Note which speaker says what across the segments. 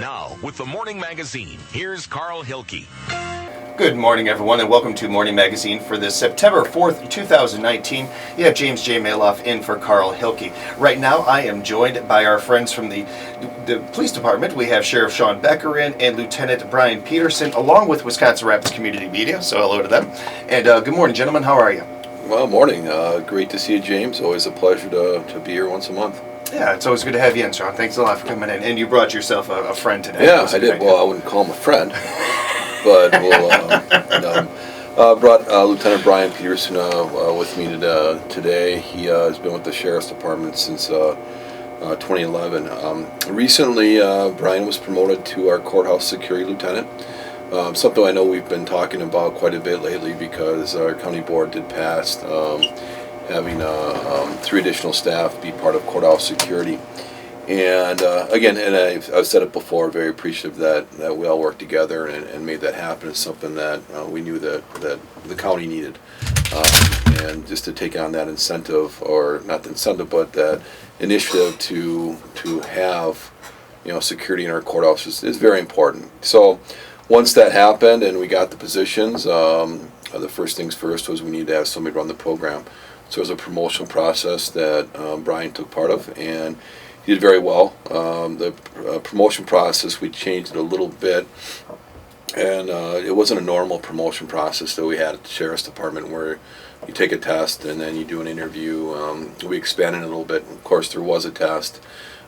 Speaker 1: Now, with the Morning Magazine, here's Carl Hilke.
Speaker 2: Good morning, everyone, and welcome to Morning Magazine for this September 4th, 2019. You have James J. Maloff in for Carl Hilke. Right now, I am joined by our friends from the police department. We have Sheriff Sean Becker in and Lieutenant Brian Peterson, along with Wisconsin Rapids Community Media, so hello to them. And good morning, gentlemen. How are you?
Speaker 3: Well, morning. Great to see you, James. Always a pleasure to be here once a month.
Speaker 2: Yeah, it's always good to have you in, Sean. Thanks a lot for coming in. And you brought yourself a friend today.
Speaker 3: Yeah, I did. Well, I wouldn't call him a friend, but we'll brought Lieutenant Brian Peterson with me today. He has been with the Sheriff's Department since 2011. Recently, Brian was promoted to our courthouse security lieutenant. Something I know we've been talking about quite a bit lately because our county board did pass having 3 additional staff be part of courthouse security. And again, and I've said it before, very appreciative that we all worked together and made that happen. It's something that we knew that the county needed. And just to take on that incentive, or not the incentive, but that initiative to have security in our courthouse is very important. So once that happened and we got the positions, the first things first was we needed to have somebody run the program. So it was a promotion process that Brian took part of, and he did very well. The promotion process, we changed it a little bit, and it wasn't a normal promotion process that we had at the Sheriff's Department where you take a test and then you do an interview. We expanded it a little bit. Of course, there was a test,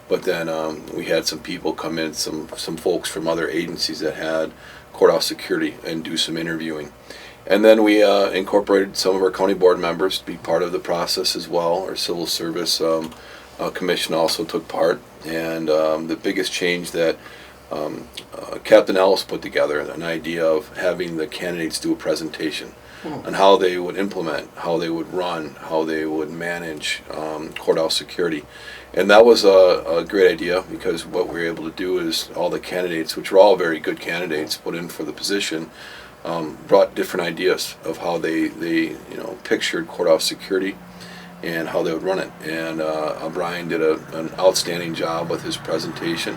Speaker 3: but then we had some people come in, some folks from other agencies that had courthouse security, and do some interviewing. And then we incorporated some of our county board members to be part of the process as well. Our civil service commission also took part. And the biggest change that Captain Ellis put together, an idea of having the candidates do a presentation on how they would implement, how they would run, how they would manage courthouse security. And that was a great idea, because what we were able to do is all the candidates, which were all very good candidates put in for the position, brought different ideas of how they pictured courthouse security and how they would run it. And Brian did an outstanding job with his presentation,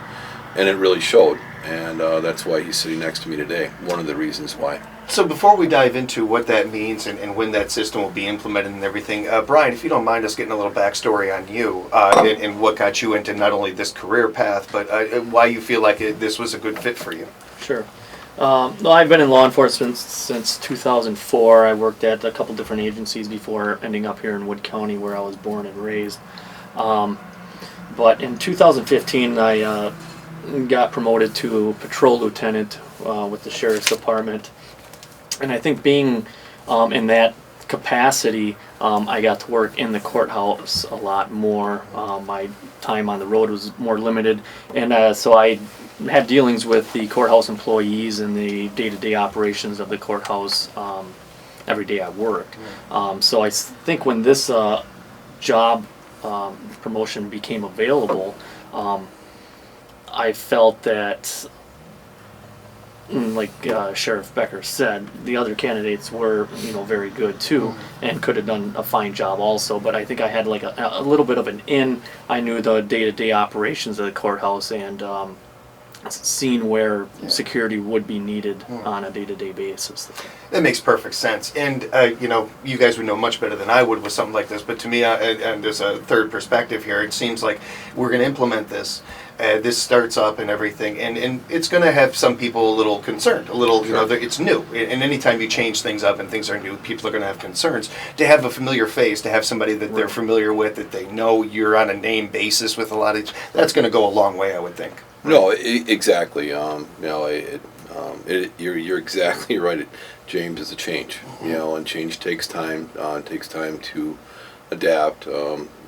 Speaker 3: and it really showed. And that's why he's sitting next to me today, one of the reasons why.
Speaker 2: So before we dive into what that means and when that system will be implemented and everything, Brian, if you don't mind us getting a little backstory on you and what got you into not only this career path, but why you feel like this was a good fit for you.
Speaker 4: Sure. I've been in law enforcement since 2004. I worked at a couple different agencies before ending up here in Wood County, where I was born and raised. But in 2015, I got promoted to patrol lieutenant with the Sheriff's Department. And I think being in that capacity, I got to work in the courthouse a lot more. My time on the road was more limited, and so I had dealings with the courthouse employees and the day-to-day operations of the courthouse every day I worked. So I think when this job promotion became available, I felt that, like Sheriff Becker said, the other candidates were very good too, and could have done a fine job also. But I think I had like a little bit of an in. I knew the day-to-day operations of the courthouse, and seen where security would be needed on a day-to-day basis.
Speaker 2: That makes perfect sense. And, you guys would know much better than I would with something like this. But to me, and there's a third perspective here, it seems like we're going to implement this. This starts up and everything. And it's going to have some people a little concerned. A little, it's new. And anytime you change things up and things are new, people are going to have concerns. To have a familiar face, to have somebody that they're familiar with, that they know you're on a name basis with a lot of, that's going to go a long way, I would think.
Speaker 3: No, exactly. You're exactly right. James, is a change. And change takes time. It takes time to adapt.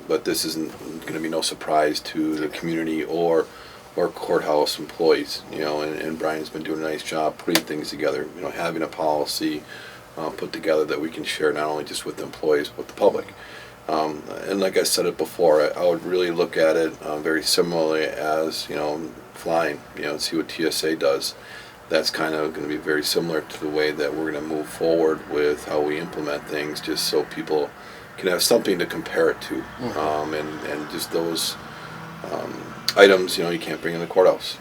Speaker 3: But this isn't going to be no surprise to the community or courthouse employees. And Brian's been doing a nice job putting things together. Having a policy put together that we can share not only just with the employees but the public. And like I said it before, I would really look at it very similarly as flying. See what TSA does. That's kind of going to be very similar to the way that we're going to move forward with how we implement things, just so people can have something to compare it to, and just those items, you can't bring in the courthouse.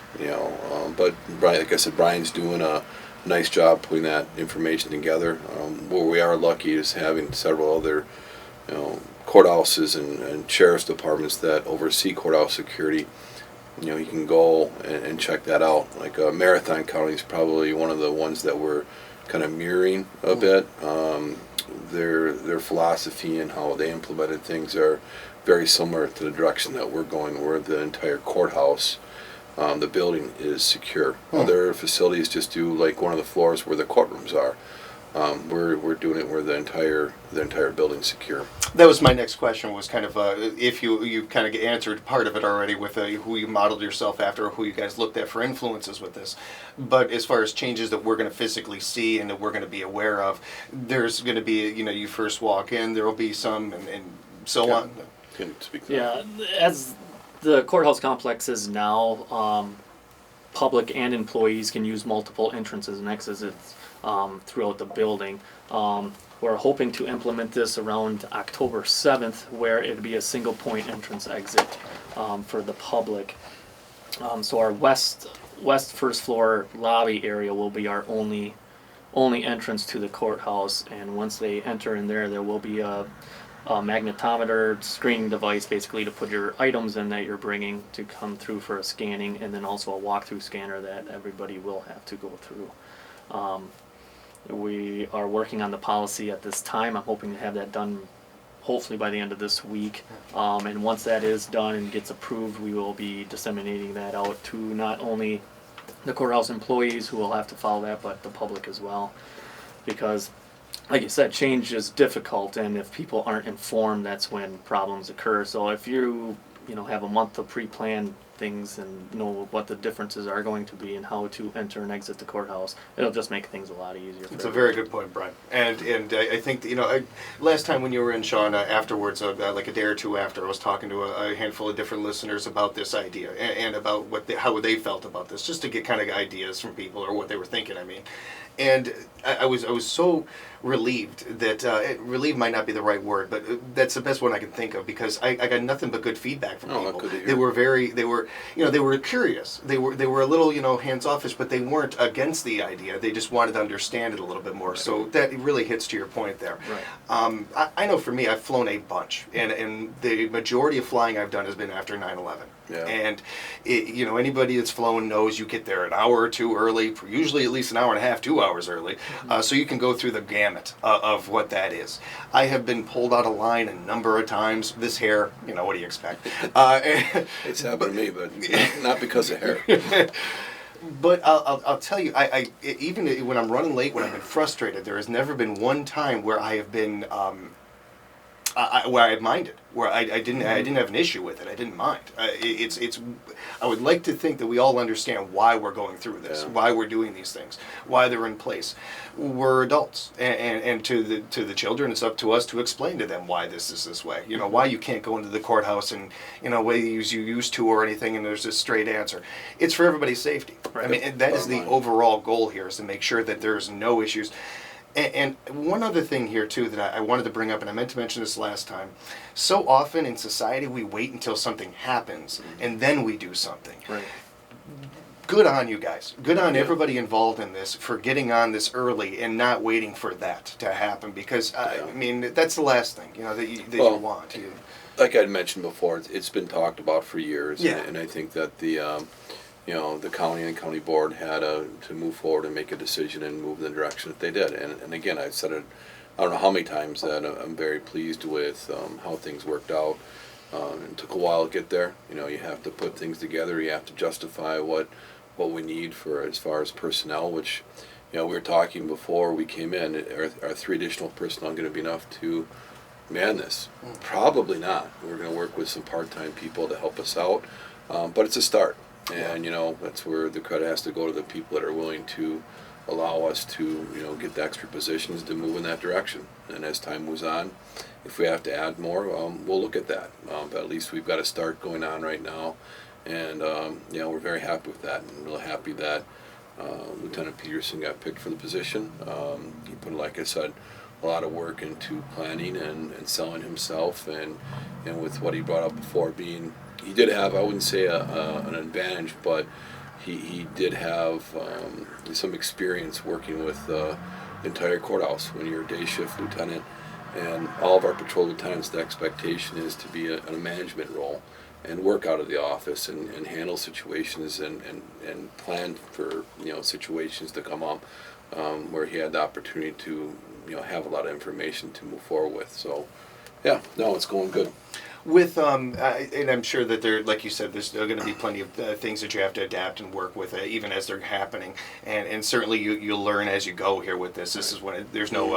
Speaker 3: But Brian, like I said, Brian's doing a nice job putting that information together. Where we are lucky is having several other, courthouses and sheriff's departments that oversee courthouse security. You can go and check that out. Like Marathon County is probably one of the ones that we're kind of mirroring a bit. Their philosophy and how they implemented things are very similar to the direction that we're going, where the entire courthouse, the building is secure. Other facilities just do like one of the floors where the courtrooms are. We're doing it where the entire building's secure.
Speaker 2: That was my next question. Was kind of if you kind of answered part of it already with who you modeled yourself after, or who you guys looked at for influences with this. But as far as changes that we're going to physically see and that we're going to be aware of, there's going to be you first walk in, there will be some and so on.
Speaker 3: Can speak to that.
Speaker 4: As the courthouse complex is now, public and employees can use multiple entrances and exits throughout the building. We're hoping to implement this around October 7th, where it'd be a single point entrance exit for the public. So our west first floor lobby area will be our only entrance to the courthouse, and once they enter in there will be a magnetometer screening device, basically to put your items in that you're bringing to come through for a scanning, and then also a walk-through scanner that everybody will have to go through. We are working on the policy at this time. I'm hoping to have that done hopefully by the end of this week. And once that is done and gets approved, we will be disseminating that out to not only the courthouse employees who will have to follow that, but the public as well. Because, like you said, change is difficult, and if people aren't informed, that's when problems occur. So if you have a month to pre-plan things and know what the differences are going to be and how to enter and exit the courthouse, it'll just make things a lot easier.
Speaker 2: It's a very good point, Brian. And I think last time when you were in, Sean, afterwards, like a day or two after, I was talking to a handful of different listeners about this idea and about how they felt about this, just to get kind of ideas from people or what they were thinking. And I was so relieved that relieved might not be the right word, but that's the best one I can think of, because I got nothing but good feedback from people. They were curious. They were a little hands-offish, but they weren't against the idea. They just wanted to understand it a little bit more. Right. So that really hits to your point there. Right. I know for me, I've flown a bunch, and the majority of flying I've done has been after 9/11. Yeah. And anybody that's flown knows you get there an hour or two early, usually at least an hour and a half, 2 hours early, so you can go through the gamut of what that is. I have been pulled out of line a number of times. This hair, what do you expect?
Speaker 3: It's happened to me, but not because of hair.
Speaker 2: But I'll tell you, I even when I'm running late, when I've been frustrated, there has never been one time where I have been where I minded, where I didn't have an issue with it. I didn't mind. I would like to think that we all understand why we're going through this, why we're doing these things, why they're in place. We're adults, and to the children, it's up to us to explain to them why this is this way. Why you can't go into the courthouse and ways you used to or anything, and there's a straight answer. It's for everybody's safety. Right. And that is the overall goal here, is to make sure that there's no issues. And one other thing here, too, that I wanted to bring up, and I meant to mention this last time. So often in society, we wait until something happens, and then we do something. Right. Good on you guys. Good on everybody involved in this for getting on this early and not waiting for that to happen, because, that's the last thing, that you want.
Speaker 3: Like I mentioned before, it's been talked about for years, and I think that the county and county board had to move forward and make a decision and move in the direction that they did. And again, I've said it, I don't know how many times, that I'm very pleased with how things worked out. It took a while to get there. You have to put things together. You have to justify what we need for as far as personnel, which, we were talking before we came in. Are 3 additional personnel going to be enough to man this? Probably not. We're going to work with some part-time people to help us out, but it's a start. And that's where the credit has to go to the people that are willing to allow us to get the extra positions to move in that direction. And as time moves on, if we have to add more, we'll look at that. But at least we've got a start going on right now, and we're very happy with that, and really happy that Lieutenant Peterson got picked for the position. He put, like I said, a lot of work into planning and selling himself, and with what he brought up before, being he did have, I wouldn't say an advantage, but he did have some experience working with the entire courthouse when you're a day shift lieutenant. And all of our patrol lieutenants, the expectation is to be in a management role and work out of the office and handle situations and plan for situations to come up where he had the opportunity to have a lot of information to move forward with. So yeah, no, it's going good.
Speaker 2: With and I'm sure that there, like you said, there's going to be plenty of things that you have to adapt and work with, even as they're happening. And certainly you'll learn as you go here with this. This is when there's no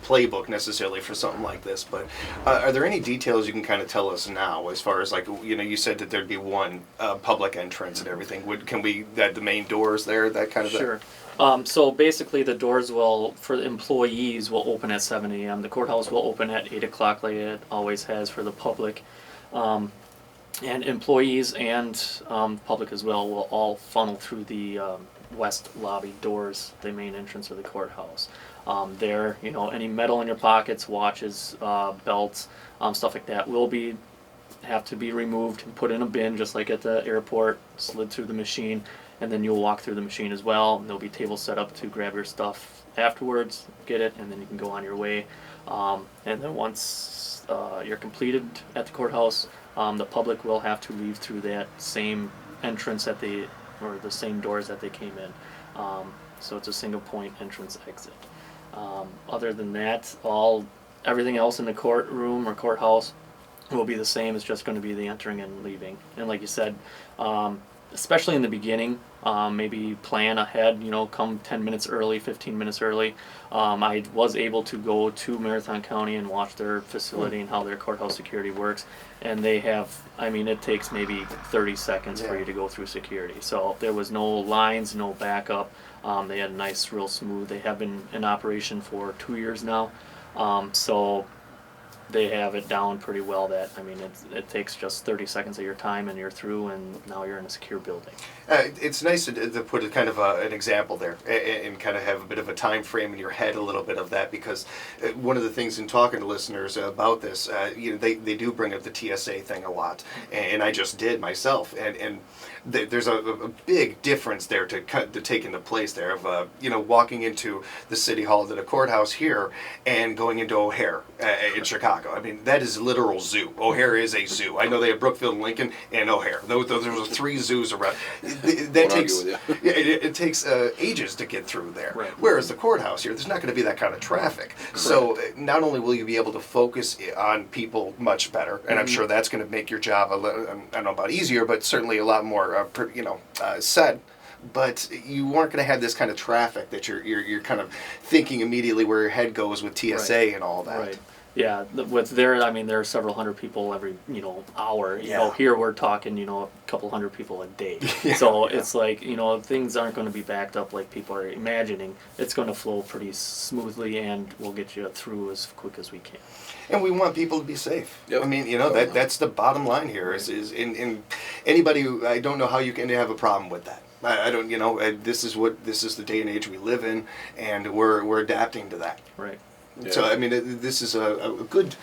Speaker 2: playbook necessarily for something like this. But are there any details you can kind of tell us now, as far as like you said that there'd be one public entrance and everything. Can we that the main doors there, that kind of
Speaker 4: Sure. So basically, the doors for the employees will open at 7 a.m. The courthouse will open at 8 o'clock, like it always has for the public. And employees and public as well will all funnel through the west lobby doors, the main entrance of the courthouse. There, any metal in your pockets, watches, belts, stuff like that will have to be removed and put in a bin, just like at the airport, slid through the machine. And then you'll walk through the machine as well, and there'll be tables set up to grab your stuff afterwards, get it, and then you can go on your way. And then once you're completed at the courthouse, the public will have to leave through that same entrance or the same doors that they came in. So it's a single point entrance exit. Other than that, everything else in the courtroom or courthouse will be the same. It's just going to be the entering and leaving. And like you said, especially in the beginning, maybe plan ahead, come 10 minutes early, 15 minutes early. I was able to go to Marathon County and watch their facility and how their courthouse security works. And they have, it takes maybe 30 seconds for you to go through security. So there was no lines, no backup. They had nice, real smooth. They have been in operation for 2 years now. So they have it down pretty well that, it takes just 30 seconds of your time and you're through, and now you're in a secure building.
Speaker 2: It's nice to put a kind of an example there and kind of have a bit of a time frame in your head, a little bit of that, because one of the things in talking to listeners about this, they do bring up the TSA thing a lot, and I just did myself, and there's a big difference there to take into place there of walking into the city hall to the courthouse here and going into O'Hare in Chicago. That is a literal zoo. O'Hare is a zoo. I know they have Brookfield, Lincoln, and O'Hare. Those are 3 zoos around. It takes ages to get through there.
Speaker 4: Right.
Speaker 2: Whereas the courthouse here, there's not going to be that kind of traffic. Correct. So not only will you be able to focus on people much better, and I'm sure that's going to make your job I don't know about easier, but certainly a lot more set. But you aren't going to have this kind of traffic that you're kind of thinking immediately where your head goes with TSA and all that.
Speaker 4: Right. Yeah, there are several hundred people every hour.
Speaker 2: Yeah.
Speaker 4: Here we're talking a couple hundred people a day. It's like things aren't going to be backed up like people are imagining. It's going to flow pretty smoothly, and we'll get you through as quick as we can.
Speaker 2: And we want people to be safe.
Speaker 3: Yep.
Speaker 2: That's the bottom line here. Is in anybody who, I don't know how you can have a problem with that. I don't. This is the day and age we live in, and we're adapting to that.
Speaker 4: Right.
Speaker 3: Yeah.
Speaker 2: So this is a good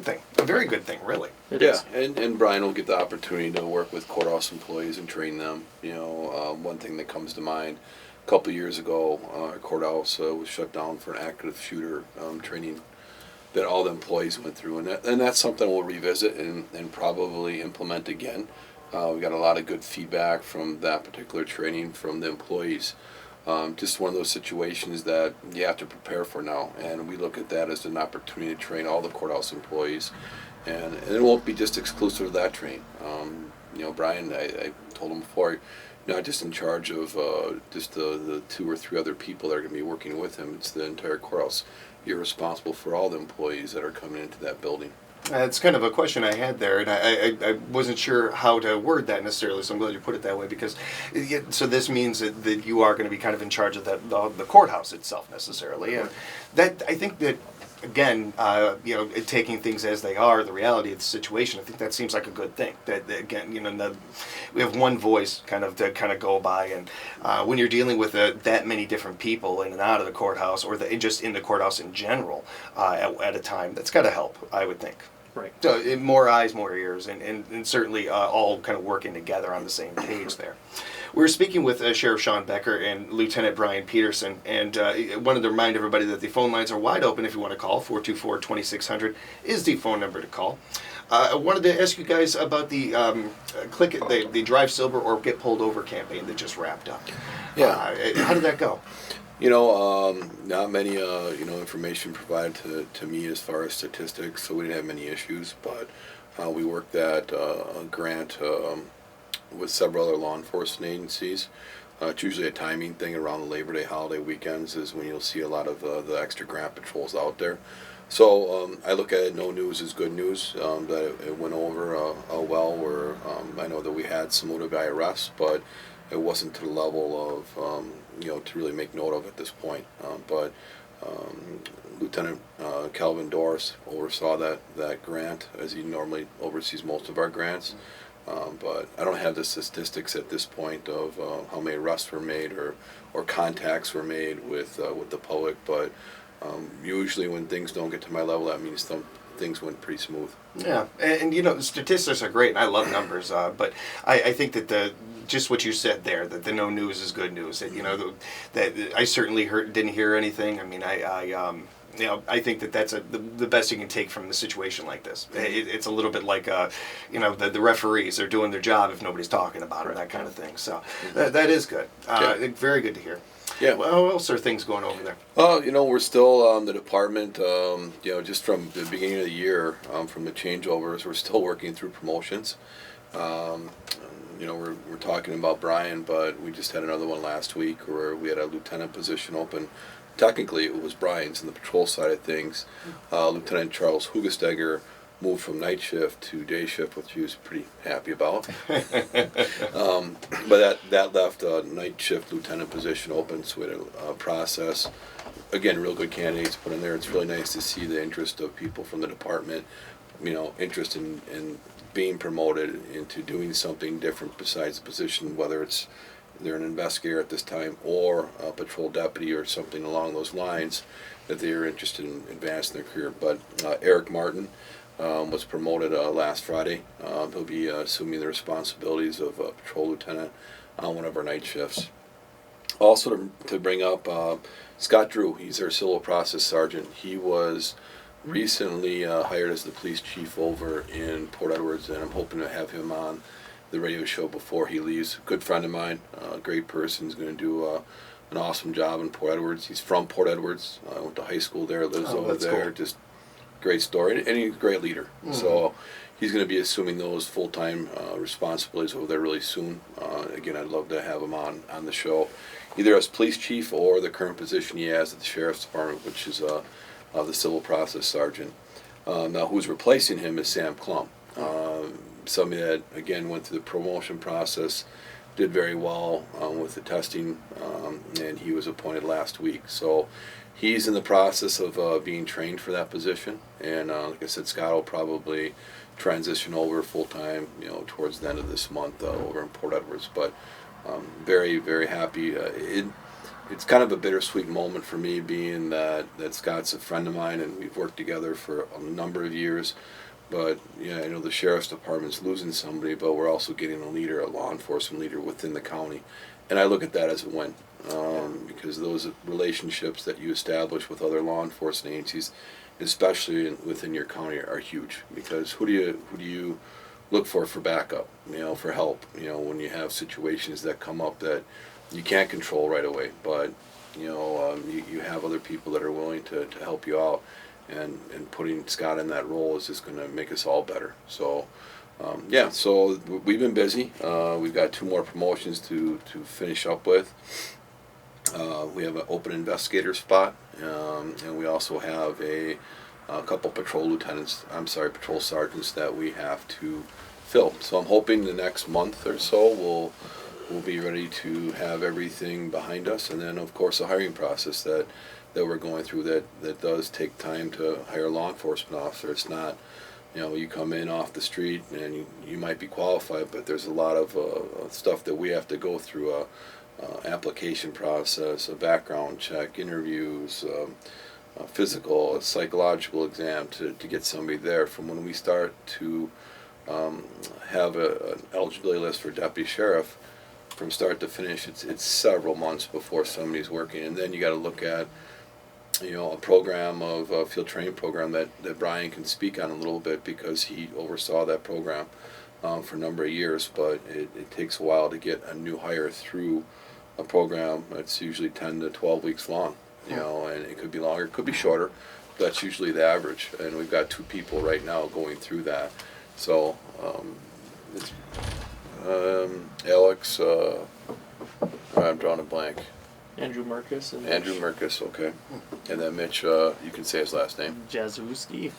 Speaker 2: thing, a very good thing, really.
Speaker 4: It is.
Speaker 3: And Brian will get the opportunity to work with courthouse employees and train them. One thing that comes to mind, a couple of years ago, our courthouse was shut down for an active shooter training that all the employees went through, and that's something we'll revisit and probably implement again. We got a lot of good feedback from that particular training from the employees. Just one of those situations that you have to prepare for now, and we look at that as an opportunity to train all the courthouse employees, and it won't be just exclusive to that train. Brian, I told him before, not just in charge of just the 2 or 3 other people that are going to be working with him. It's the entire courthouse. You're responsible for all the employees that are coming into that building.
Speaker 2: It's kind of a question I had there, and I wasn't sure how to word that necessarily, so I'm glad you put it that way, because so this means that you are going to be kind of in charge of the courthouse itself necessarily, and that I think that, again, taking things as they are, the reality of the situation, I think that seems like a good thing. That again, we have one voice to go by, and when you're dealing with that many different people in and out of the courthouse, or just in the courthouse in general, at a time, that's got to help, I would think.
Speaker 4: Right.
Speaker 2: So more eyes, more ears, and certainly all kind of working together on the same page there. We're speaking with Sheriff Sean Becker and Lieutenant Brian Peterson, and wanted to remind everybody that the phone lines are wide open if you want to call. 424-2600 is the phone number to call. I wanted to ask you guys about the the Drive Sober or Get Pulled Over campaign that just wrapped up.
Speaker 3: Yeah.
Speaker 2: How did that go?
Speaker 3: Not many, information provided to me as far as statistics, so we didn't have many issues, but we worked that a grant with several other law enforcement agencies. It's usually a timing thing around the Labor Day holiday weekends is when you'll see a lot of the extra grant patrols out there. So I look at it, no news is good news, that it went over well, where I know that we had some motivated arrests, but it wasn't to the level of, to really make note of at this point. But Lieutenant Calvin Doris oversaw that grant, as he normally oversees most of our grants. But I don't have the statistics at this point of how many arrests were made or contacts were made with the public. But usually when things don't get to my level, that means things went pretty smooth.
Speaker 2: Yeah, and the statistics are great, and I love numbers. But I think that just what you said there, that the no news is good news. That that I certainly didn't hear anything. I mean, I think that's the best you can take from a situation like this. It's a little bit like, the referees are doing their job if nobody's talking about it, that kind of thing. So that is good. Very good to hear.
Speaker 3: Yeah.
Speaker 2: Well, how else are things going over there?
Speaker 3: We're still the department. Just from the beginning of the year, from the changeovers, we're still working through promotions. We're talking about Brian, but we just had another one last week where we had a lieutenant position open. Technically, it was Brian's in the patrol side of things. Lieutenant Charles Hugestegger moved from night shift to day shift, which he was pretty happy about. But that left a night shift lieutenant position open, so we had a process. Again, real good candidates put in there. It's really nice to see the interest of people from the department, interest in being promoted into doing something different besides the position, whether it's they're an investigator at this time or a patrol deputy or something along those lines, that they are interested in advancing their career. But Eric Martin was promoted last Friday. He'll be assuming the responsibilities of a patrol lieutenant on one of our night shifts. Also to bring up Scott Drew, he's our civil process sergeant. He was recently hired as the police chief over in Port Edwards, and I'm hoping to have him on the radio show before he leaves. Good friend of mine, great person. He's going to do an awesome job in Port Edwards. He's from Port Edwards. Went to high school there, lives over there. Cool. Just great story, and he's a great leader. Mm-hmm. So he's going to be assuming those full-time responsibilities over there really soon. Again, I'd love to have him on the show, either as police chief or the current position he has at the sheriff's department, which is the civil process sergeant. Now, who's replacing him is Sam Klum. Somebody that, again, went through the promotion process, did very well with the testing, and he was appointed last week. So he's in the process of being trained for that position. And like I said, Scott will probably transition over full-time, towards the end of this month over in Port Edwards. But very, very happy. It's kind of a bittersweet moment for me, being that Scott's a friend of mine and we've worked together for a number of years. But I know the sheriff's department's losing somebody, but we're also getting a law enforcement leader within the county. And I look at that as a win, because those relationships that you establish with other law enforcement agencies, especially within your county, are huge. Because who do you look for backup, for help, when you have situations that come up that you can't control right away, but you have other people that are willing to help you out. And putting Scott in that role is just going to make us all better. So, so we've been busy. We've got 2 more promotions to finish up with. We have an open investigator spot, and we also have a couple patrol sergeants that we have to fill. So I'm hoping the next month or so we'll be ready to have everything behind us, and then of course the hiring process that we're going through that does take time to hire a law enforcement officer. It's not, you come in off the street and you might be qualified, but there's a lot of stuff that we have to go through, application process, a background check, interviews, a physical, a psychological exam to get somebody there. From when we start to have an eligibility list for deputy sheriff, from start to finish, it's several months before somebody's working, and then you got to look at a program of a field training program that Brian can speak on a little bit because he oversaw that program for a number of years. But it takes a while to get a new hire through a program that's usually 10 to 12 weeks long, and it could be longer, it could be shorter. That's usually the average, and we've got 2 people right now going through that. So it's Alex, I'm drawing a blank.
Speaker 4: Andrew Merkus. And
Speaker 3: Andrew Merkus, okay. And then Mitch, you can say his last name.
Speaker 4: Jazewski.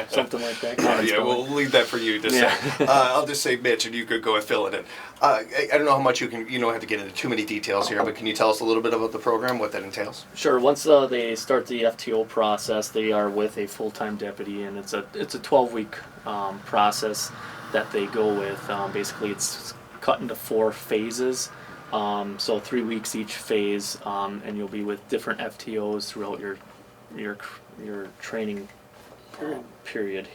Speaker 4: Something like that.
Speaker 2: Yeah, we'll leave that for you to say. I'll just say Mitch, and you could go and fill it in. I don't know how much you don't have to get into too many details here, but can you tell us a little bit about the program, what that entails?
Speaker 4: Sure. Once they start the FTO process, they are with a full-time deputy, and it's a 12-week process that they go with. Basically, it's cut into 4 phases. So 3 weeks each phase, and you'll be with different FTOs throughout your training period.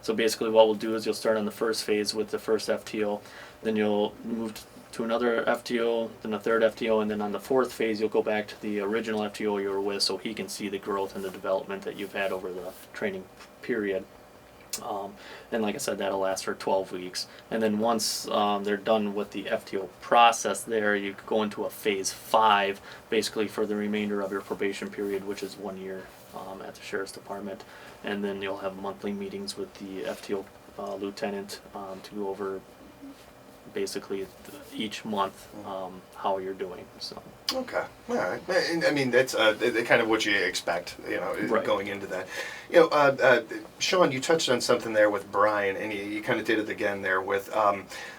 Speaker 4: So basically what we'll do is you'll start on the first phase with the first FTO, then you'll move to another FTO, then a third FTO, and then on the 4th phase you'll go back to the original FTO you were with so he can see the growth and the development that you've had over the training period. And like I said, that'll last for 12 weeks. And then once they're done with the FTO process there, you go into a phase 5, basically for the remainder of your probation period, which is 1 year at the Sheriff's Department. And then you'll have monthly meetings with the FTO lieutenant to go over basically each month how you're doing. So.
Speaker 2: Okay, all right. I mean, that's kind of what you expect,
Speaker 4: Right.
Speaker 2: going into that. Sean, you touched on something there with Brian, and you kind of did it again there with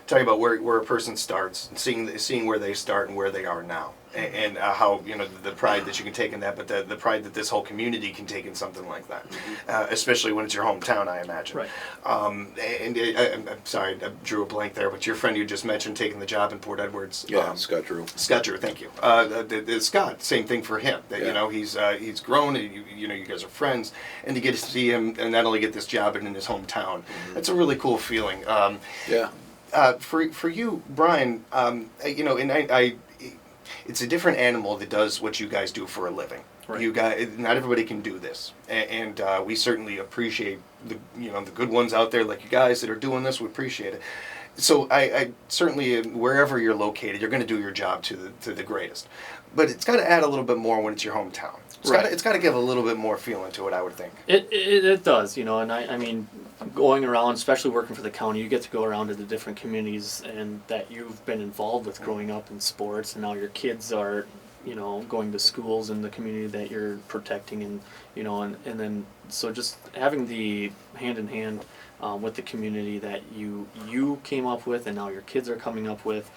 Speaker 2: talking about where a person starts, seeing where they start and where they are now, and how the pride that you can take in that, but the pride that this whole community can take in something like that, especially when it's your hometown, I imagine.
Speaker 4: Right.
Speaker 2: I'm sorry, I drew a blank there, but your friend you just mentioned taking the job in Port Edwards.
Speaker 3: Yeah, Scott Drew.
Speaker 2: Scott Drew, thank you. Scott, same thing for him. That he's grown, and you guys are friends, and to get to see him and not only get this job but in his hometown, that's a really cool feeling.
Speaker 3: Yeah.
Speaker 2: For you, Brian, and I, it's a different animal that does what you guys do for a living.
Speaker 4: Right.
Speaker 2: You guys, not everybody can do this, and we certainly appreciate the good ones out there like you guys that are doing this. We appreciate it. So I certainly, wherever you're located, you're going to do your job to the greatest. But it's got to add a little bit more when it's your hometown. It's got to give a little bit more feeling to it, I would think.
Speaker 4: It does, and I mean, going around, especially working for the county, you get to go around to the different communities and that you've been involved with growing up in sports, and now your kids are, going to schools in the community that you're protecting, and and then so just having the hand in hand with the community that you came up with, and now your kids are coming up with.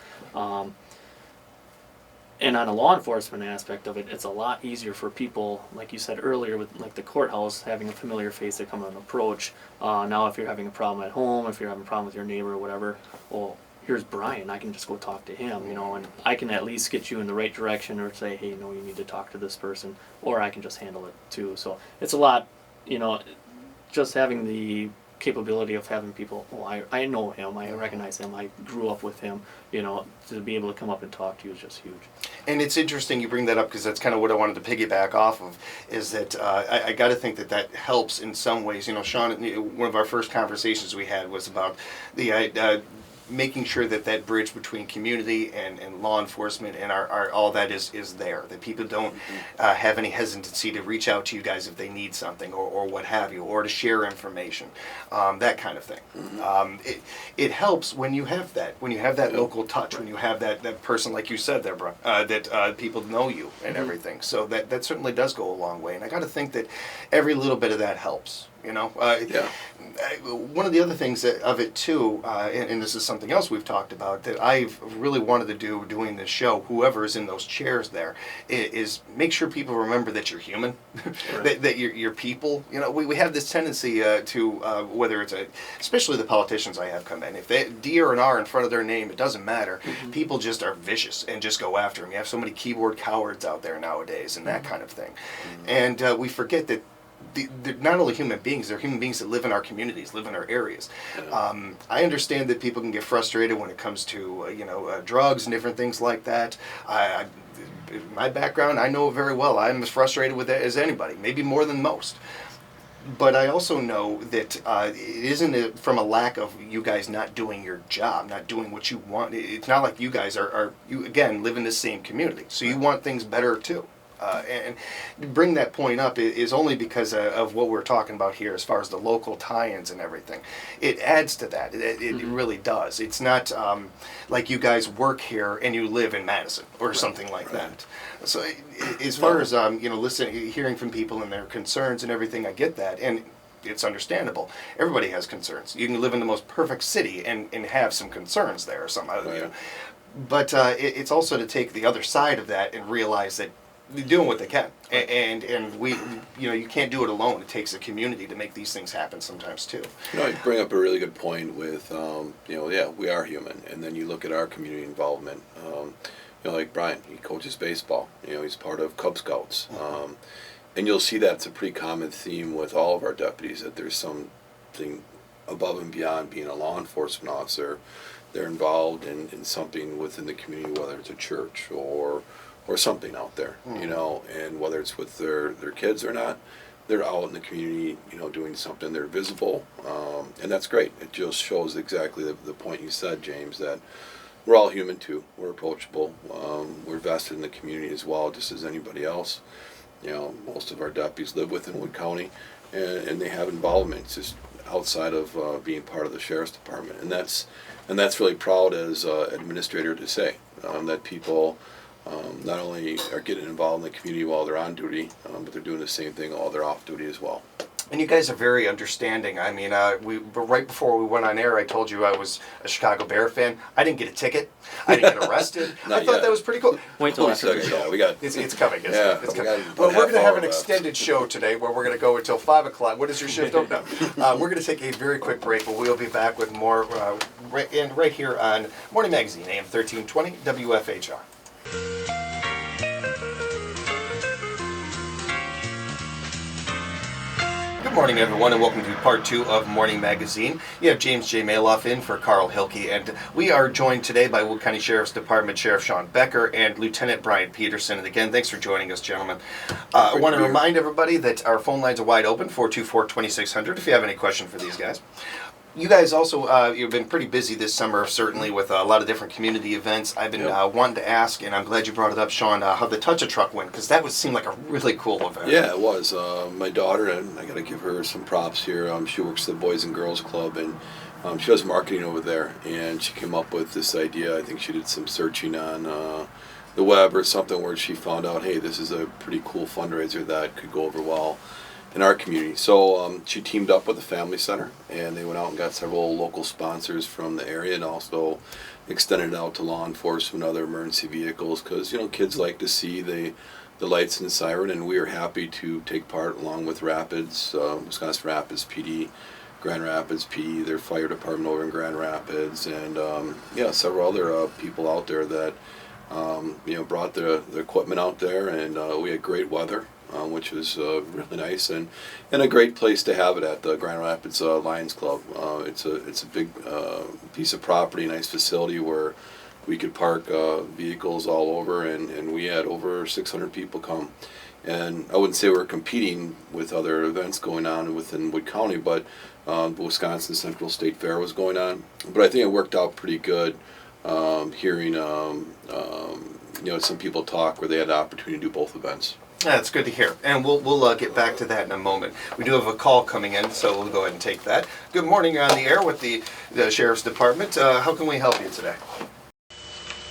Speaker 4: And on a law enforcement aspect of it, it's a lot easier for people, like you said earlier, with like the courthouse, having a familiar face that come and approach. Now if you're having a problem at home, if you're having a problem with your neighbor or whatever, well, here's Brian, I can just go talk to him, and I can at least get you in the right direction or say, hey, no, you need to talk to this person, or I can just handle it too. So it's a lot, just having the capability of having people, I know him, I recognize him, I grew up with him, to be able to come up and talk to you is just huge.
Speaker 2: And it's interesting you bring that up because that's kind of what I wanted to piggyback off of, is that I got to think that helps in some ways. Sean, one of our first conversations we had was about the making sure that bridge between community and law enforcement and our all that is there, that people don't have any hesitancy to reach out to you guys if they need something or what have you, or to share information, that kind of thing. It helps when you have that local touch, when you have that person like you said there, bro, that people know you and everything. So that certainly does go a long way, and I got to think that every little bit of that helps.
Speaker 3: Yeah.
Speaker 2: One of the other things of it too, and this is something else we've talked about that I've really wanted to do doing this show, whoever is in those chairs there, is make sure people remember that you're human, that you're people. We have this tendency to, whether it's especially the politicians I have come in, if they D or an R in front of their name, it doesn't matter. People just are vicious and just go after them. You have so many keyboard cowards out there nowadays and that kind of thing. And we forget that they're not only human beings, they're human beings that live in our communities, live in our areas. I understand that people can get frustrated when it comes to drugs and different things like that. My background, I know very well. I'm as frustrated with it as anybody, maybe more than most. But I also know that it isn't from a lack of you guys not doing your job, not doing what you want. It's not like you guys you again live in the same community, so you want things better too. And bring that point up is only because of what we're talking about here as far as the local tie-ins and everything. It adds to that. It really does. It's not like you guys work here and you live in Madison or something like that. So as far as listening, hearing from people and their concerns and everything, I get that. And it's understandable. Everybody has concerns. You can live in the most perfect city and have some concerns there or something. But it's also to take the other side of that and realize that they're doing what they can, and we, you can't do it alone. It takes a community to make these things happen sometimes too.
Speaker 3: You bring up a really good point with, we are human, and then you look at our community involvement. Like Brian, he coaches baseball. He's part of Cub Scouts, and you'll see that's a pretty common theme with all of our deputies, that there's something above and beyond being a law enforcement officer. They're involved in something within the community, whether it's a church or something out there, and whether it's with their kids or not, they're out in the community, doing something. They're visible, and that's great. It just shows exactly the point you said, James, that we're all human too. We're approachable. We're vested in the community as well, just as anybody else. Most of our deputies live within Wood County, and they have involvement. It's just outside of being part of the sheriff's department, and that's really proud as administrator to say that people. Not only are getting involved in the community while they're on duty, but they're doing the same thing while they're off duty as well.
Speaker 2: And you guys are very understanding. I mean, right before we went on air, I told you I was a Chicago Bear fan. I didn't get a ticket. I didn't get arrested. I thought that was pretty cool.
Speaker 4: Wait till after the show.
Speaker 3: Yeah, we got.
Speaker 2: It's coming. Isn't it? It's coming.
Speaker 3: Well,
Speaker 2: we're going to have an extended show today where we're going to go until 5 o'clock. What is your shift? We're going to take a very quick break, but we'll be back with more right here on Morning Magazine, AM 1320, WFHR. Good morning, everyone, and welcome to part 2 of Morning Magazine. You have James J. Maloff in for Carl Hilke, and we are joined today by Wood County Sheriff's Department Sheriff Sean Becker and Lieutenant Brian Peterson. And again, thanks for joining us, gentlemen. I want to remind everybody that our phone lines are wide open, 424-2600, if you have any question for these guys. You guys also, you've been pretty busy this summer, certainly, with a lot of different community events. I've been wanting to ask, and I'm glad you brought it up, Sean, how the Touch-A-Truck went, because that seemed like a really cool event.
Speaker 3: Yeah, it was. My daughter, and I got to give her some props here, she works at the Boys and Girls Club, and she does marketing over there, and she came up with this idea. I think she did some searching on the web or something where she found out, hey, this is a pretty cool fundraiser that could go over well in our community. So she teamed up with the Family Center, and they went out and got several local sponsors from the area, and also extended it out to law enforcement, other emergency vehicles, because kids like to see the lights and the siren, and we are happy to take part along with Rapids, Wisconsin Rapids PD, Grand Rapids PD, their fire department over in Grand Rapids, and several other people out there that brought the equipment out there, and we had great weather. Which was really nice, and a great place to have it at the Grand Rapids Lions Club. It's a big piece of property, nice facility where we could park vehicles all over, and we had over 600 people come. And I wouldn't say we're competing with other events going on within Wood County, but the Wisconsin Central State Fair was going on. But I think it worked out pretty good. Hearing some people talk where they had the opportunity to do both events.
Speaker 2: That's good to hear, and we'll get back to that in a moment. We do have a call coming in, so we'll go ahead and take that. Good morning, you're on the air with the Sheriff's Department. How can we help you today?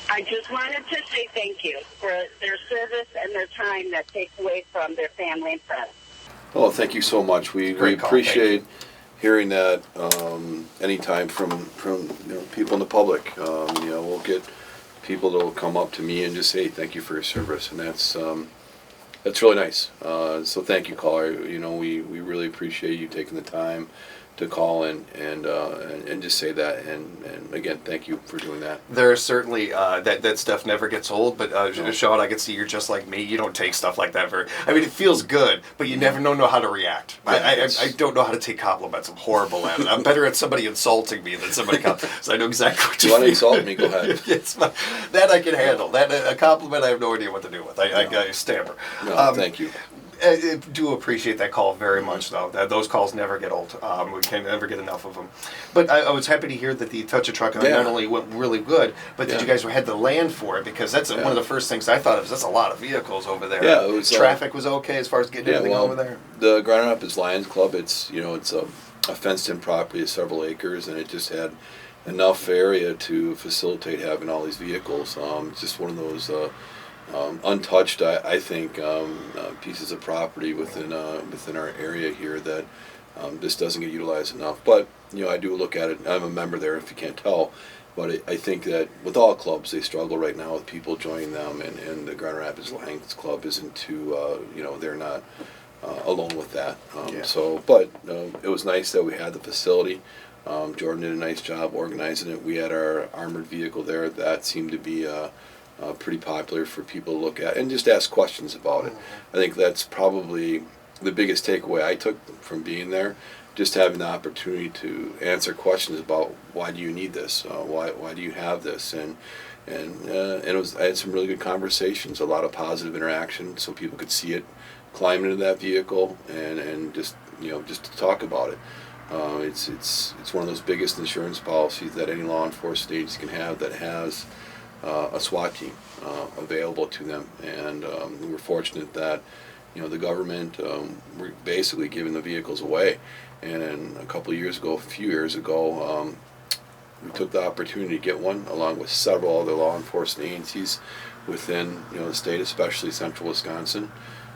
Speaker 5: I just wanted to say thank you for their service and their time that takes away from their family and friends.
Speaker 3: Oh, thank you so much. We
Speaker 2: Great call.
Speaker 3: appreciate hearing that anytime from people in the public. We'll get people that will come up to me and just say thank you for your service, and that's really nice. So thank you, caller. We really appreciate you taking the time to call and just say that. And again, thank you for doing that.
Speaker 2: There is certainly that stuff never gets old. But Sean, I can see you're just like me. You don't take stuff like that very. I mean, it feels good, but you never know how to react.
Speaker 3: Yeah,
Speaker 2: I don't know how to take compliments. I'm horrible at it. I'm better at somebody insulting me than somebody so I know exactly what
Speaker 3: you want to insult me? Go ahead.
Speaker 2: That I can handle. That a compliment, I have no idea what to do with. I stammer.
Speaker 3: No, thank you.
Speaker 2: I do appreciate that call very much, though. Those calls never get old. We can never get enough of them. But I was happy to hear that the Touch a Truck not only went really good, but that you guys had the land for it, because that's one of the first things I thought of. That's a lot of vehicles over there.
Speaker 3: Yeah, it was,
Speaker 2: traffic was okay as far as getting everything over there.
Speaker 3: The Grand Rapids Lions Club, it's a fenced-in property of several acres, and it just had enough area to facilitate having all these vehicles. It's just one of those. Untouched, I think, pieces of property within our area here that just doesn't get utilized enough. But I do look at it. I'm a member there, if you can't tell. But I think that with all clubs, they struggle right now with people joining them, and the Grand Rapids Lions Club isn't too. They're not alone with that. But it was nice that we had the facility. Jordan did a nice job organizing it. We had our armored vehicle there. That seemed to be pretty popular for people to look at and just ask questions about it. I think that's probably the biggest takeaway I took from being there, just having the opportunity to answer questions about why do you need this, why do you have this, and I had some really good conversations, a lot of positive interaction, so people could see it climb into that vehicle and just to talk about it. It's one of those biggest insurance policies that any law enforcement agency can have that has a SWAT team available to them, and we were fortunate that the government were basically giving the vehicles away. And a few years ago, we took the opportunity to get one along with several other law enforcement agencies within the state, especially central Wisconsin.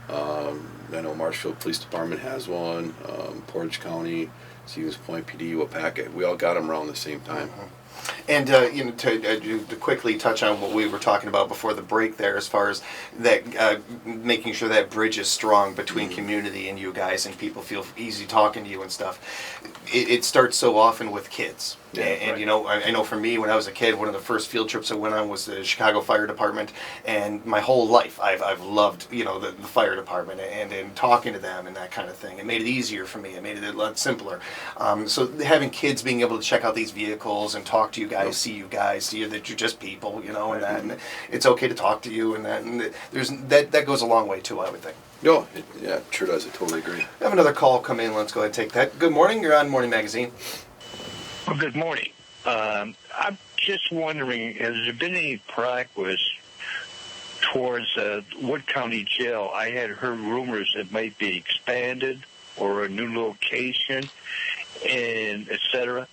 Speaker 3: I know Marshfield Police Department has one, Portage County, Stevens Point PD, Wapaka. We all got them around the same time.
Speaker 2: And to quickly touch on what we were talking about before the break there, as far as that, making sure that bridge is strong between community and you guys, and people feel easy talking to you and stuff. It starts so often with kids. Yeah, and right. I know for me, when I was a kid, one of the first field trips I went on was the Chicago Fire Department, and my whole life I've loved the fire department and talking to them and that kind of thing. It made it easier for me. It made it a lot simpler. So having kids being able to check out these vehicles and talk to you guys, see you guys, see that you're just people, and that, and it's okay to talk to you, and that goes a long way too, I would think.
Speaker 3: No, it sure does. I totally agree.
Speaker 2: I have another call come in. Let's go ahead and take that. Good morning. You're on Morning Magazine.
Speaker 6: Well, good morning. I'm just wondering, has there been any progress towards Wood County Jail? I had heard rumors it might be expanded or a new location, and et cetera.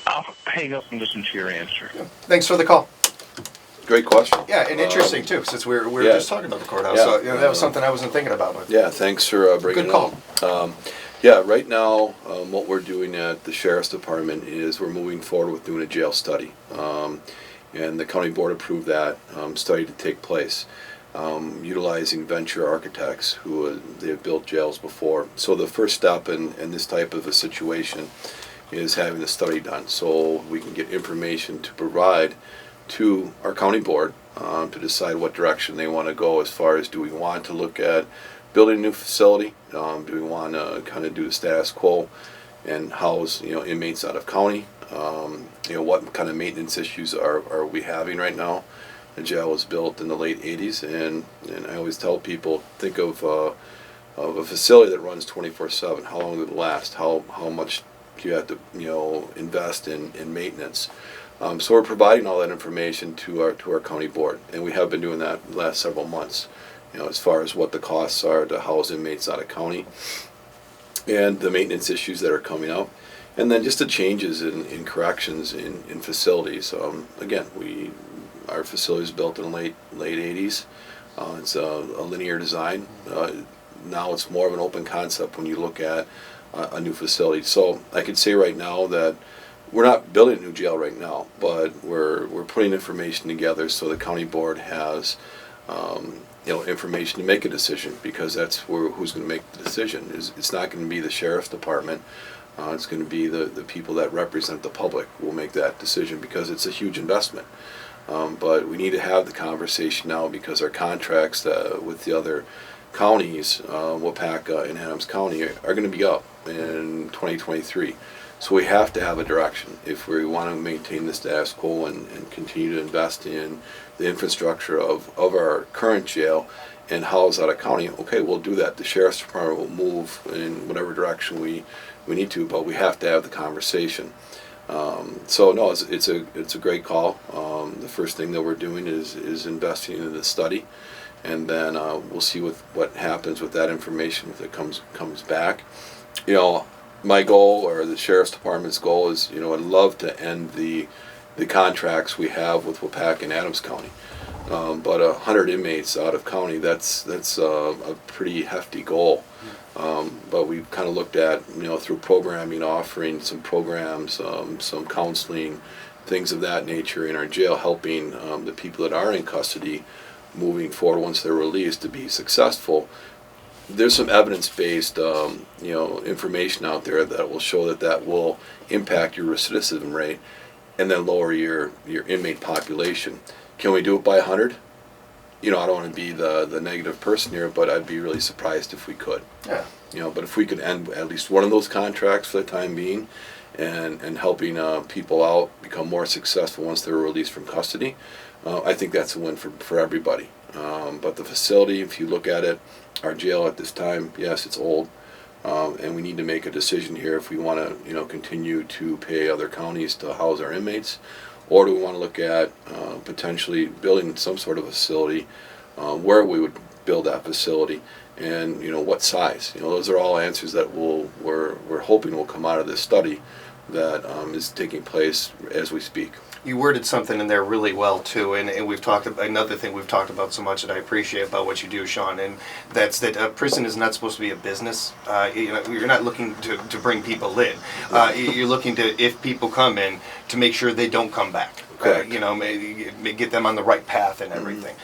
Speaker 6: I'll hang up and listen to your answer.
Speaker 2: Yeah. Thanks for the call.
Speaker 3: Great question.
Speaker 2: Yeah, and interesting too, since we were just talking about the courthouse. Yeah. So that was something I wasn't thinking about. But
Speaker 3: yeah, thanks for bringing
Speaker 2: it up.
Speaker 3: Good call. Yeah, right now what we're doing at the Sheriff's Department is we're moving forward with doing a jail study. And the county board approved that study to take place, utilizing venture architects who they have built jails before. So the first step in this type of a situation is having the study done so we can get information to provide to our county board to decide what direction they want to go as far as, do we want to look at building a new facility, do we want to kind of do the status quo and house inmates out of county, what kind of maintenance issues are we having right now. The jail was built in the late 80s, and I always tell people, think of a facility that runs 24/7. How long will it last? How much do you have to invest in maintenance? So we're providing all that information to our county board, and we have been doing that the last several months. As far as what the costs are to house inmates out of county, and the maintenance issues that are coming up, and then just the changes in corrections in facilities. Again, our facility is built in the late 80s. It's a linear design. now it's more of an open concept when you look at a new facility. So I could say right now that we're not building a new jail right now, but we're putting information together so the county board has information to make a decision, because that's who's going to make the decision. It's not going to be the sheriff's department. It's going to be the people that represent the public will make that decision, because it's a huge investment. But we need to have the conversation now, because our contracts with the other counties, Wapaka and Adams County, are going to be up in 2023. So we have to have a direction if we want to maintain the status quo and continue to invest in the infrastructure of our current jail and house out of county. Okay, we'll do that. The sheriff's department will move in whatever direction we need to, but we have to have the conversation. So no, it's a great call. The first thing that we're doing is investing in the study, and then we'll see what happens with that information if it comes back. My goal, or the sheriff's department's goal, is I'd love to end the contracts we have with Wapaka and Adams County. But 100 inmates out of county, that's a pretty hefty goal. But we've kind of looked at, through programming, offering some programs, some counseling, things of that nature in our jail, helping the people that are in custody moving forward once they're released to be successful. There's some evidence-based, information out there that will show that will impact your recidivism rate and then lower your inmate population. Can we do it by 100? I don't want to be the negative person here, but I'd be really surprised if we could.
Speaker 2: Yeah.
Speaker 3: But if we could end at least one of those contracts for the time being, and helping people out become more successful once they're released from custody, I think that's a win for everybody. But the facility, if you look at it, our jail at this time, yes, it's old, and we need to make a decision here if we want to, continue to pay other counties to house our inmates, or do we want to look at potentially building some sort of facility, where we would build that facility, and what size. Those are all answers that we're hoping will come out of this study that is taking place as we speak.
Speaker 2: You worded something in there really well too, and we've talked about another thing we've talked about so much that I appreciate about what you do, Sean, and that's that prison is not supposed to be a business. You're not looking to bring people in. You're looking to, if people come in, to make sure they don't come back. Get them on the right path and everything.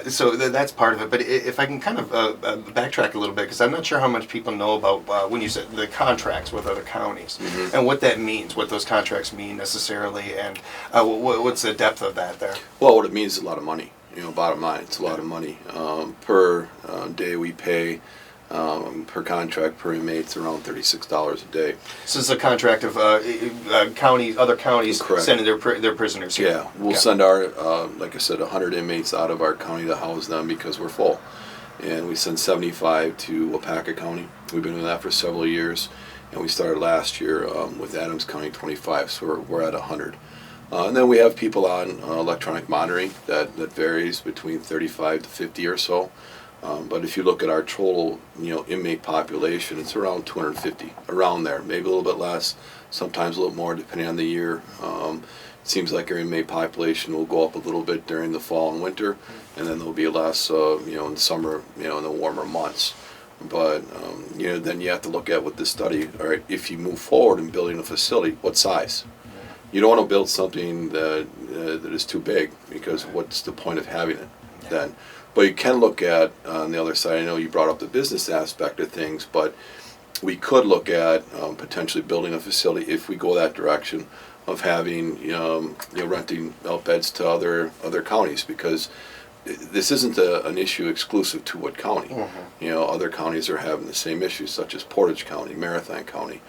Speaker 2: So that's part of it. But if I can kind of backtrack a little bit, because I'm not sure how much people know about when you said the contracts with other counties, and what that means, what those contracts mean necessarily, and what's the depth of that there?
Speaker 3: Well, what it means is a lot of money. Bottom line, it's a lot of money. Per day we pay, per contract, per inmate, it's around $36 a day.
Speaker 2: So it's a contract of counties, other counties sending their prisoners here.
Speaker 3: Yeah, we'll send our, like I said, 100 inmates out of our county to house them because we're full. And we send 75 to Wapaka County. We've been doing that for several years. And we started last year with Adams County 25, so we're at 100. And then we have people on electronic monitoring that varies between 35 to 50 or so. But if you look at our total, inmate population, it's around 250, around there, maybe a little bit less, sometimes a little more depending on the year. It seems like our inmate population will go up a little bit during the fall and winter, and then there'll be less, in the summer, in the warmer months. But, then you have to look at with this study, all right, if you move forward in building a facility, what size? You don't want to build something that is too big, because what's the point of having it then? But you can look at, on the other side, I know you brought up the business aspect of things, but we could look at potentially building a facility if we go that direction of having, renting out beds to other counties, because this isn't an issue exclusive to Wood County. Other counties are having the same issues, such as Portage County, Marathon County.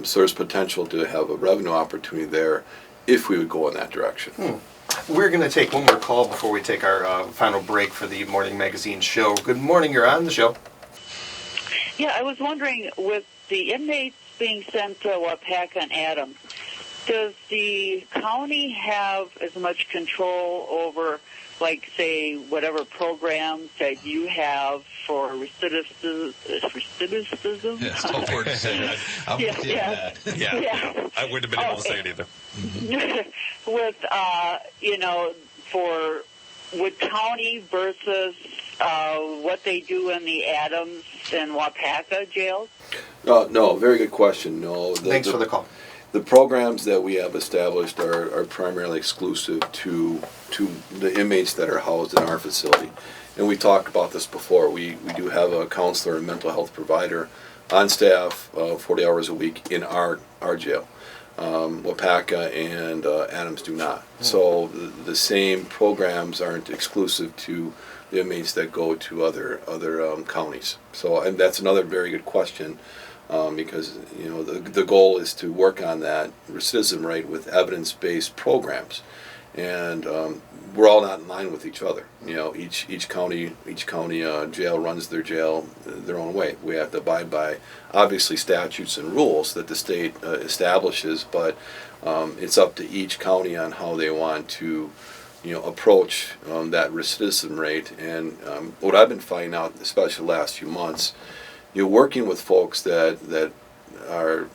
Speaker 3: So there's potential to have a revenue opportunity there if we would go in that direction.
Speaker 2: We're going to take one more call before we take our final break for the Morning Magazine show. Good morning, you're on the show.
Speaker 5: Yeah, I was wondering, with the inmates being sent to Wapaka and Adams, does the county have as much control over, like, say, whatever programs that you have for recidivism?
Speaker 1: Yeah, it's tough word to say. I'm with you on that. Yeah. I wouldn't have been able to say it either.
Speaker 5: With, for Wood County versus what they do in the Adams and Wapaka jails?
Speaker 3: No, very good question. No,
Speaker 2: Thanks for the call.
Speaker 3: The programs that we have established are primarily exclusive to the inmates that are housed in our facility. And we talked about this before. We do have a counselor and mental health provider on staff 40 hours a week in our jail. Wapaka and Adams do not. So the same programs aren't exclusive to the inmates that go to other counties. So, and that's another very good question, because the goal is to work on that recidivism rate with evidence-based programs, and we're all not in line with each other. Each county jail runs their jail their own way. We have to abide by obviously statutes and rules that the state establishes, but it's up to each county on how they want to approach that recidivism rate. And what I've been finding out, especially the last few months, working with folks that are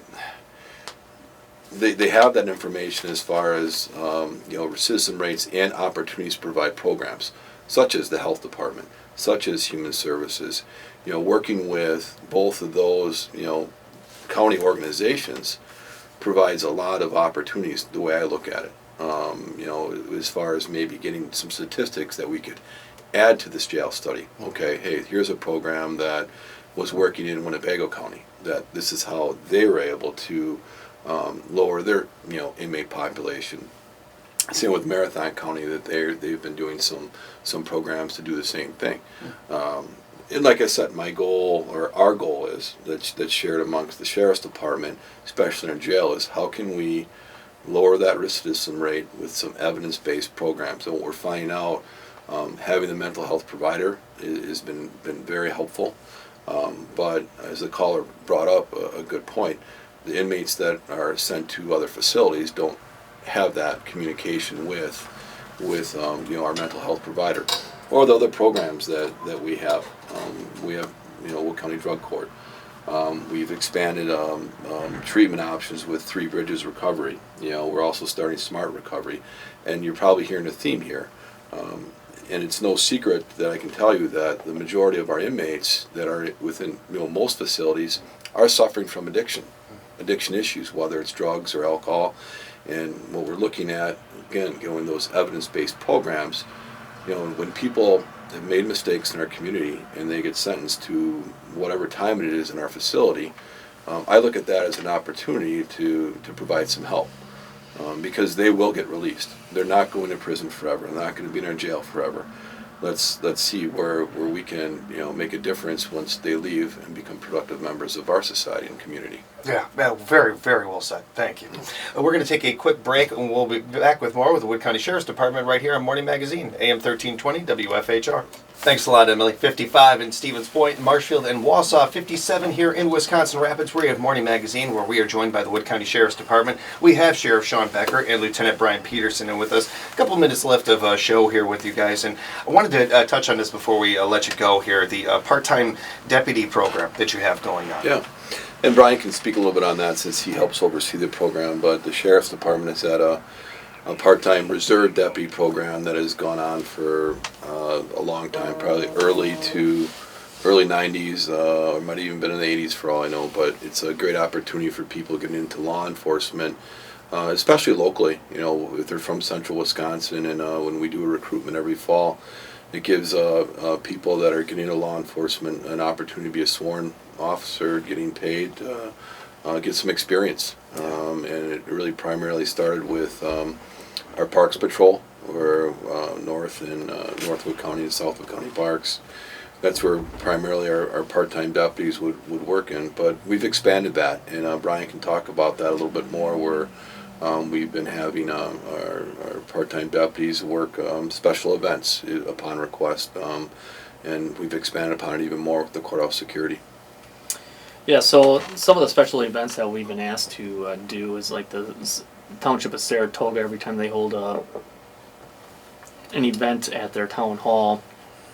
Speaker 3: they have that information as far as recidivism rates and opportunities to provide programs, such as the health department, such as human services. Working with both of those county organizations provides a lot of opportunities, the way I look at it. As far as maybe getting some statistics that we could add to this jail study. Okay, hey, here's a program that was working in Winnebago County, that this is how they were able to lower their inmate population. Same with Marathon County, that they've been doing some programs to do the same thing. And like I said, my goal, or our goal, is that's shared amongst the sheriff's department, especially in jail, is how can we lower that recidivism rate with some evidence-based programs. And what we're finding out, having the mental health provider has been very helpful. But as the caller brought up a good point, the inmates that are sent to other facilities don't have that communication with our mental health provider or the other programs that we have. We have Wood County Drug Court. We've expanded treatment options with Three Bridges Recovery. We're also starting Smart Recovery, and you're probably hearing a theme here. And it's no secret that I can tell you that the majority of our inmates that are within most facilities are suffering from addiction issues, whether it's drugs or alcohol. And what we're looking at, again, going those evidence-based programs, when people have made mistakes in our community and they get sentenced to whatever time it is in our facility, I look at that as an opportunity to provide some help, because they will get released. They're not going to prison forever. They're not going to be in our jail forever. Let's see where we can make a difference once they leave and become productive members of our society and community.
Speaker 2: Yeah, well, very, very well said. Thank you. We're going to take a quick break, and we'll be back with more with the Wood County Sheriff's Department right here on Morning Magazine, AM 1320 WFHR. Thanks a lot, Emily. 55 in Stevens Point, Marshfield, and Wausau. 57 here in Wisconsin Rapids. We have Morning Magazine, where we are joined by the Wood County Sheriff's Department. We have Sheriff Sean Becker and Lieutenant Brian Peterson in with us. A couple minutes left of show here with you guys, and I wanted to touch on this before we let you go here, the part-time deputy program that you have going on.
Speaker 3: Yeah, and Brian can speak a little bit on that since he helps oversee the program, but the Sheriff's Department has had a part-time reserve deputy program that has gone on for a long time, probably early 90s, or might have even been in the 80s for all I know, but it's a great opportunity for people getting into law enforcement, especially locally, if they're from central Wisconsin, and when we do a recruitment every fall, it gives people that are getting into law enforcement an opportunity to be a sworn officer, getting paid, get some experience. And it really primarily started with our Parks Patrol, or North Wood County and South Wood County Parks. That's where primarily our part-time deputies would work in, but we've expanded that, and Brian can talk about that a little bit more, where we've been having our part-time deputies work special events upon request, and we've expanded upon it even more with the courthouse security.
Speaker 4: Yeah, so some of the special events that we've been asked to do is like the Township of Saratoga. Every time they hold an event at their town hall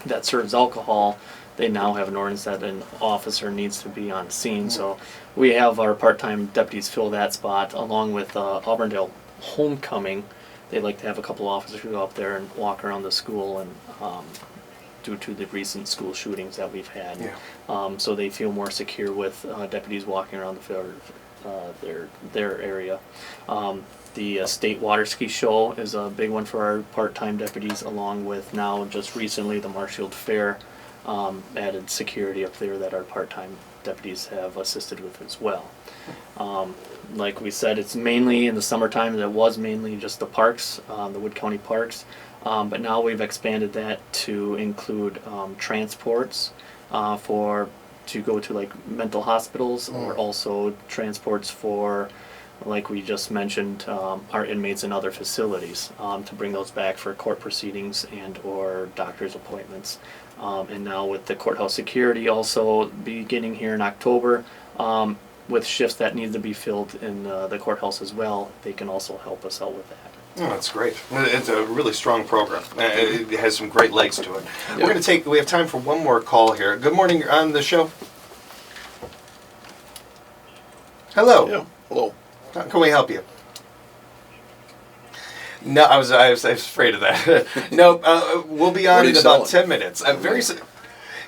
Speaker 4: that serves alcohol, they now have an ordinance that an officer needs to be on scene. So we have our part-time deputies fill that spot, along with Auburndale Homecoming, they'd like to have a couple officers go up there and walk around the school, and due to the recent school shootings that we've had.
Speaker 2: Yeah.
Speaker 4: So they feel more secure with deputies walking around their area. The state water ski show is a big one for our part-time deputies, along with now just recently the Marshfield Fair added security up there that our part-time deputies have assisted with as well. Like we said, it's mainly in the summertime. It was mainly just the parks, the Wood County parks. But now we've expanded that to include transports to go to like mental hospitals, or also transports for, like we just mentioned, our inmates in other facilities, to bring those back for court proceedings and or doctor's appointments. And now with the courthouse security also beginning here in October, with shifts that need to be filled in the courthouse as well, they can also help us out with that.
Speaker 2: Oh, that's great. It's a really strong program. It has some great legs to it. Yeah. We have time for one more call here. Good morning, you're on the show. Hello.
Speaker 3: Yeah, hello.
Speaker 2: How can we help you? No, I was afraid of that. No, we'll be on in about 10 minutes. I'm very...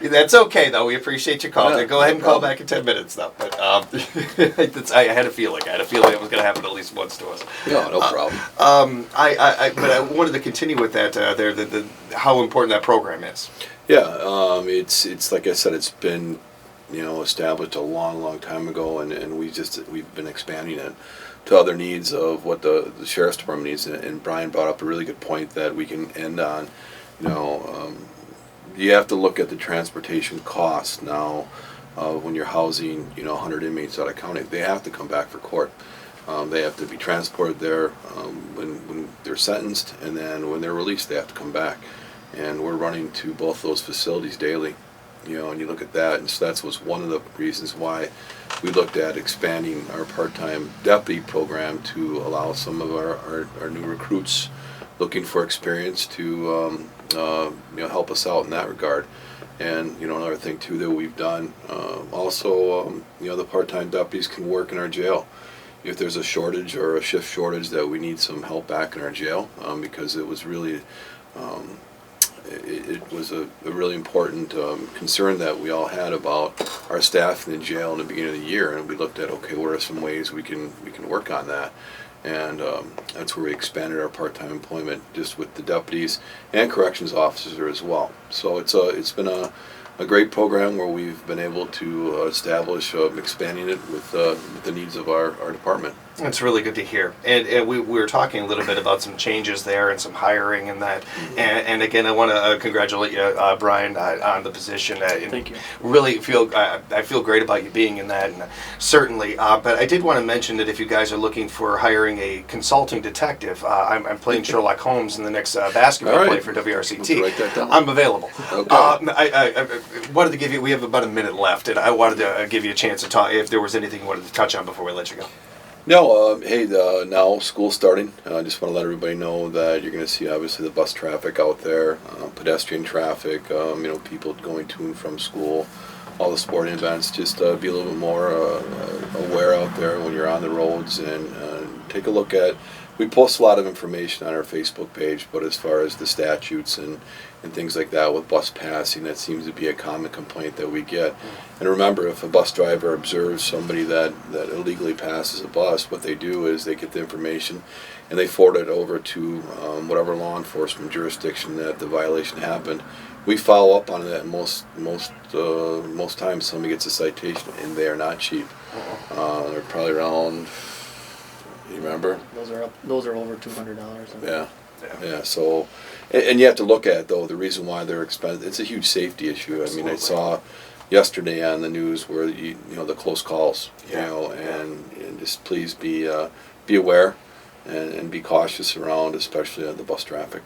Speaker 2: That's okay, though. We appreciate your call.
Speaker 3: Yeah,
Speaker 2: Go ahead and call back in 10 minutes, though. But I had a feeling. it was going to happen at least once to us.
Speaker 3: No, no problem.
Speaker 2: But I wanted to continue with that how important that program is.
Speaker 3: Yeah, it's like I said, it's been established a long time ago, and we've been expanding it to other needs of what the sheriff's department needs. And Brian brought up a really good point that we can end on. You have to look at the transportation costs now. When you're housing 100 inmates out of county, they have to come back for court. They have to be transported there when they're sentenced, and then when they're released, they have to come back. And we're running to both those facilities daily. And you look at that, and so that was one of the reasons why we looked at expanding our part-time deputy program to allow some of our new recruits looking for experience to help us out in that regard. And another thing too that we've done also, the part-time deputies can work in our jail if there's a shortage or a shift shortage that we need some help back in our jail, because it was really it was a really important concern that we all had about our staff in the jail in the beginning of the year, and we looked at, okay, what are some ways we can work on that. And that's where we expanded our part-time employment just with the deputies and corrections officers as well. So it's been a great program where we've been able to establish expanding it with the needs of our department.
Speaker 2: That's really good to hear. And we were talking a little bit about some changes there and some hiring and that. Mm-hmm. And again, I want to congratulate you, Brian, on the position.
Speaker 4: Thank you.
Speaker 2: Really I feel great about you being in that, and certainly. But I did want to mention that if you guys are looking for hiring a consulting detective, I'm playing Sherlock Holmes in the next basketball play for WRCT.
Speaker 3: Write that down.
Speaker 2: I'm available.
Speaker 3: Okay.
Speaker 2: I wanted to give you. We have about a minute left, and I wanted to give you a chance to talk if there was anything you wanted to touch on before we let you go.
Speaker 3: No, hey, now school's starting. I just want to let everybody know that you're going to see obviously the bus traffic out there, pedestrian traffic, people going to and from school, all the sporting events. Just be a little bit more aware out there when you're on the roads, and take a look at. We post a lot of information on our Facebook page, but as far as the statutes and things like that with bus passing, that seems to be a common complaint that we get. And remember, if a bus driver observes somebody that illegally passes a bus, what they do is they get the information and they forward it over to whatever law enforcement jurisdiction that the violation happened. We follow up on that, and most times somebody gets a citation, and they are not cheap. They're probably around. You remember?
Speaker 4: Those are over $200.
Speaker 3: Yeah. So, and you have to look at though the reason why they're expensive. It's a huge safety issue. I mean, I saw yesterday on the news where the close calls. And just please be aware and be cautious around, especially the bus traffic.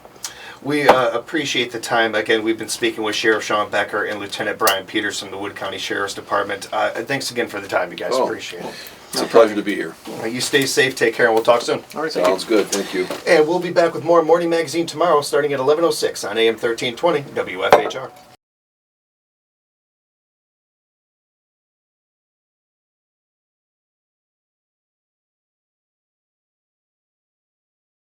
Speaker 2: We appreciate the time. Again, we've been speaking with Sheriff Sean Becker and Lieutenant Brian Peterson, the Wood County Sheriff's Department. Thanks again for the time, you guys. Appreciate it.
Speaker 3: It's a pleasure to be here.
Speaker 2: You stay safe, take care, and we'll talk soon.
Speaker 4: All right,
Speaker 3: sounds good. Thank you.
Speaker 2: And we'll be back with more Morning Magazine tomorrow, starting at 11:06 on AM 1320 WFHR.